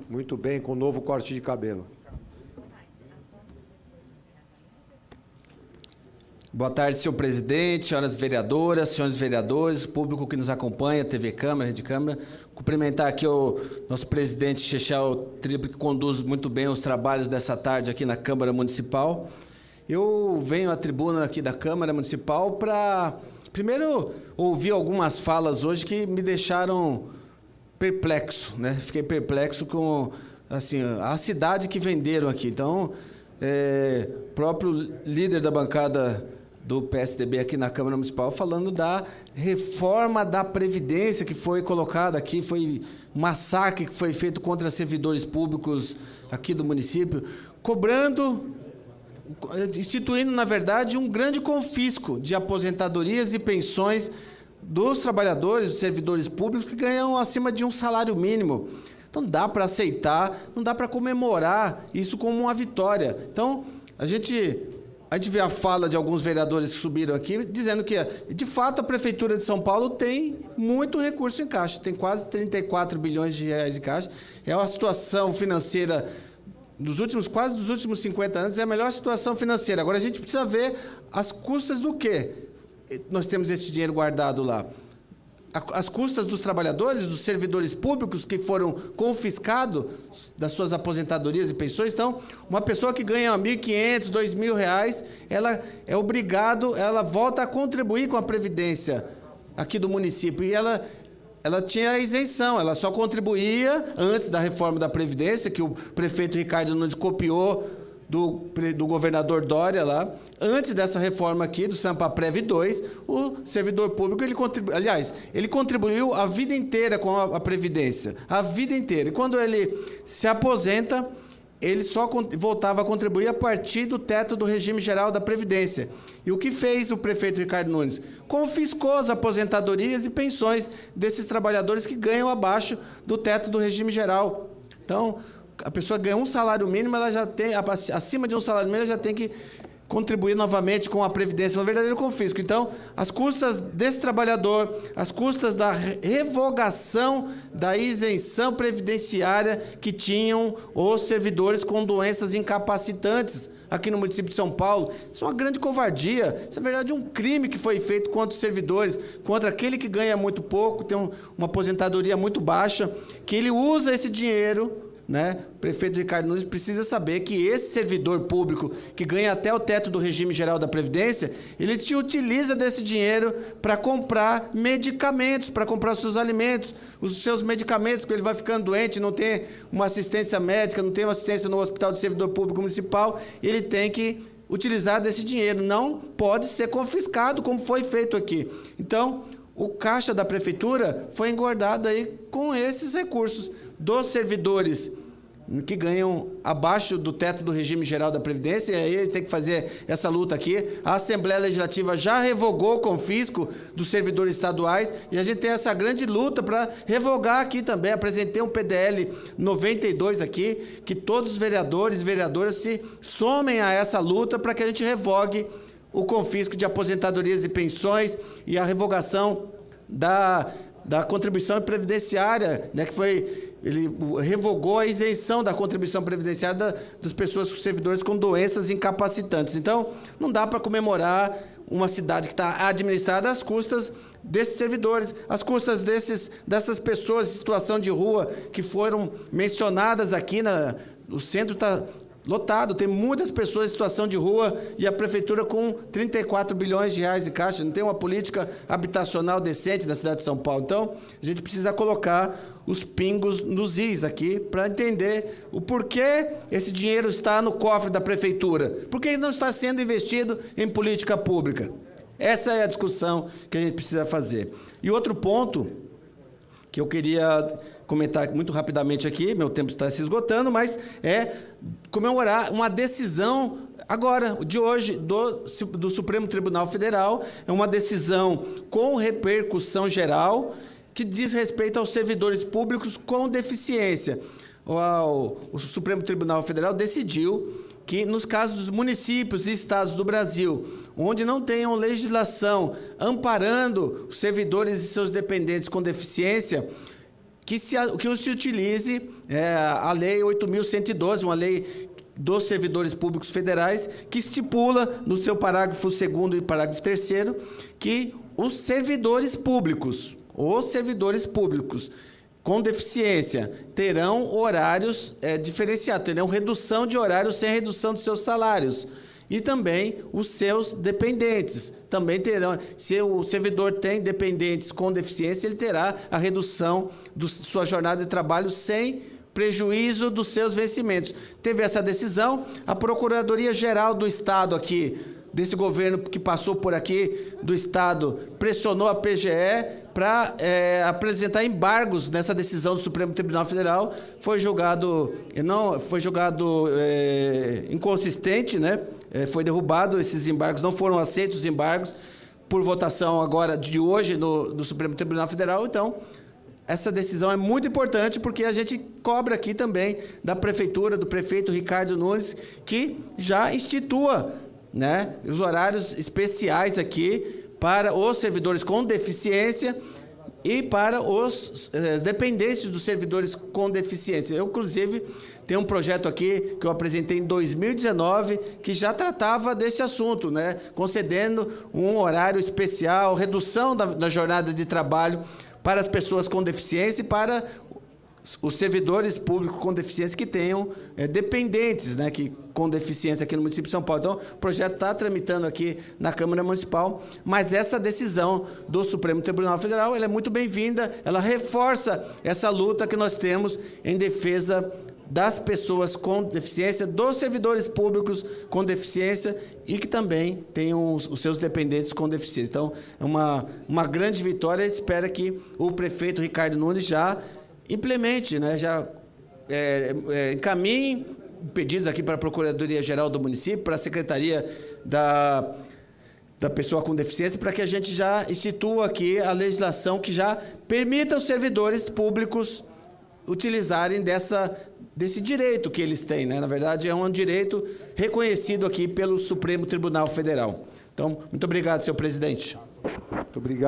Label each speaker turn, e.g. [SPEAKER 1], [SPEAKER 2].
[SPEAKER 1] Muito bem, com novo corte de cabelo.
[SPEAKER 2] Boa tarde, senhor presidente, senhoras vereadoras, senhores vereadores, público que nos acompanha, TV Câmara, Rede Câmara. Cumprimentar aqui o nosso presidente Chechel Tribo, que conduz muito bem os trabalhos dessa tarde aqui na Câmara Municipal. Eu venho à tribuna aqui da Câmara Municipal para, primeiro, ouvir algumas falas hoje que me deixaram perplexo, né? Fiquei perplexo com assim, a cidade que venderam aqui. Então, o próprio líder da bancada do PSDB aqui na Câmara Municipal falando da reforma da Previdência que foi colocada aqui, foi um massacre que foi feito contra servidores públicos aqui do município, instituindo, na verdade, um grande confisco de aposentadorias e pensões dos trabalhadores, dos servidores públicos que ganham acima de um salário mínimo. Então, não dá para aceitar, não dá para comemorar isso como uma vitória. Então, a gente vê a fala de alguns vereadores que subiram aqui, dizendo que, de fato, a Prefeitura de São Paulo tem muito recurso em caixa, tem quase 34 bilhões de reais em caixa. É uma situação financeira quase dos últimos 50 anos, é a melhor situação financeira. Agora, a gente precisa ver as custas do quê? Nós temos esse dinheiro guardado lá. As custas dos trabalhadores, dos servidores públicos que foram confiscados das suas aposentadorias e pensões. Então, uma pessoa que ganha R$ 1.500, R$ 2.000, ela é obrigada, ela volta a contribuir com a Previdência aqui do município. E ela tinha a isenção, ela só contribuía antes da reforma da Previdência, que o prefeito Ricardo Nunes copiou do governador Dória lá. Antes dessa reforma aqui, do Sampaprev 2, o servidor público, ele contribuiu a vida inteira com a Previdência, a vida inteira. E quando ele se aposenta, ele só voltava a contribuir a partir do teto do regime geral da Previdência. E o que fez o prefeito Ricardo Nunes? Confiscou as aposentadorias e pensões desses trabalhadores que ganham abaixo do teto do regime geral. Então, a pessoa ganha um salário mínimo, ela já tem, acima de um salário mínimo, ela já tem que contribuir novamente com a Previdência, um verdadeiro confisco. Então, as custas desse trabalhador, as custas da revogação da isenção previdenciária que tinham os servidores com doenças incapacitantes aqui no município de São Paulo. Isso é uma grande covardia, isso é, na verdade, um crime que foi feito contra os servidores, contra aquele que ganha muito pouco, tem uma aposentadoria muito baixa, que ele usa esse dinheiro, né? O prefeito Ricardo Nunes precisa saber que esse servidor público que ganha até o teto do regime geral da Previdência, ele te utiliza desse dinheiro para comprar medicamentos, para comprar os seus alimentos, os seus medicamentos, porque ele vai ficando doente, não tem uma assistência médica, não tem uma assistência no Hospital do Servidor Público Municipal, ele tem que utilizar desse dinheiro. Não pode ser confiscado, como foi feito aqui. Então, o caixa da Prefeitura foi engordado aí com esses recursos dos servidores que ganham abaixo do teto do regime geral da Previdência, e aí ele tem que fazer essa luta aqui. A Assembleia Legislativa já revogou o confisco dos servidores estaduais, e a gente tem essa grande luta para revogar aqui também. Apresentei um PDL 92 aqui, que todos os vereadores e vereadoras se somem a essa luta para que a gente revogue o confisco de aposentadorias e pensões e a revogação da contribuição previdenciária, né, que foi... Ele revogou a isenção da contribuição previdenciária das pessoas, servidores com doenças incapacitantes. Então, não dá para comemorar uma cidade que está administrada às custas desses servidores, às custas dessas pessoas em situação de rua que foram mencionadas aqui. O centro está lotado, tem muitas pessoas em situação de rua e a Prefeitura com 34 bilhões de reais em caixa. Não tem uma política habitacional decente na cidade de São Paulo. Então, a gente precisa colocar os pingos nos is aqui para entender o porquê esse dinheiro está no cofre da Prefeitura. Por que ele não está sendo investido em política pública? Essa é a discussão que a gente precisa fazer. E outro ponto que eu queria comentar muito rapidamente aqui, meu tempo está se esgotando, mas é comemorar uma decisão agora, de hoje, do Supremo Tribunal Federal. É uma decisão com repercussão geral que diz respeito aos servidores públicos com deficiência. O Supremo Tribunal Federal decidiu que, nos casos dos municípios e estados do Brasil, onde não tenham legislação amparando os servidores e seus dependentes com deficiência, que se utilize a Lei 8.112, uma lei dos servidores públicos federais, que estipula no seu parágrafo 2º e parágrafo 3º que os servidores públicos com deficiência terão horários diferenciados, terão redução de horários sem redução de seus salários. E também os seus dependentes também terão. Se o servidor tem dependentes com deficiência, ele terá a redução da sua jornada de trabalho sem prejuízo dos seus vencimentos. Teve essa decisão, a Procuradoria-Geral do Estado aqui, desse governo que passou por aqui, do Estado, pressionou a PGE para apresentar embargos nessa decisão do Supremo Tribunal Federal. Foi julgado inconsistente, né? Foi derrubado esses embargos, não foram aceitos os embargos por votação agora de hoje do Supremo Tribunal Federal. Então, essa decisão é muito importante porque a gente cobra aqui também da Prefeitura, do prefeito Ricardo Nunes, que já institua, né, os horários especiais aqui para os servidores com deficiência e para os dependentes dos servidores com deficiência. Eu, inclusive, tenho um projeto aqui que eu apresentei em 2019 que já tratava desse assunto, né, concedendo um horário especial, redução da jornada de trabalho para as pessoas com deficiência e para os servidores públicos com deficiência que tenham dependentes, né, com deficiência aqui no município de São Paulo. Então, o projeto está tramitando aqui na Câmara Municipal, mas essa decisão do Supremo Tribunal Federal ela é muito bem-vinda, ela reforça essa luta que nós temos em defesa das pessoas com deficiência, dos servidores públicos com deficiência e que também tenham os seus dependentes com deficiência. Então, é uma grande vitória. Espero que o prefeito Ricardo Nunes já implemente, né, já encaminhe pedidos aqui para a Procuradoria-Geral do município, para a Secretaria da Pessoa com Deficiência, para que a gente já institua aqui a legislação que já permita os servidores públicos utilizarem desse direito que eles têm, né? Na verdade, é um direito reconhecido aqui pelo Supremo Tribunal Federal. Então, muito obrigado, senhor presidente.
[SPEAKER 1] Muito obrigado.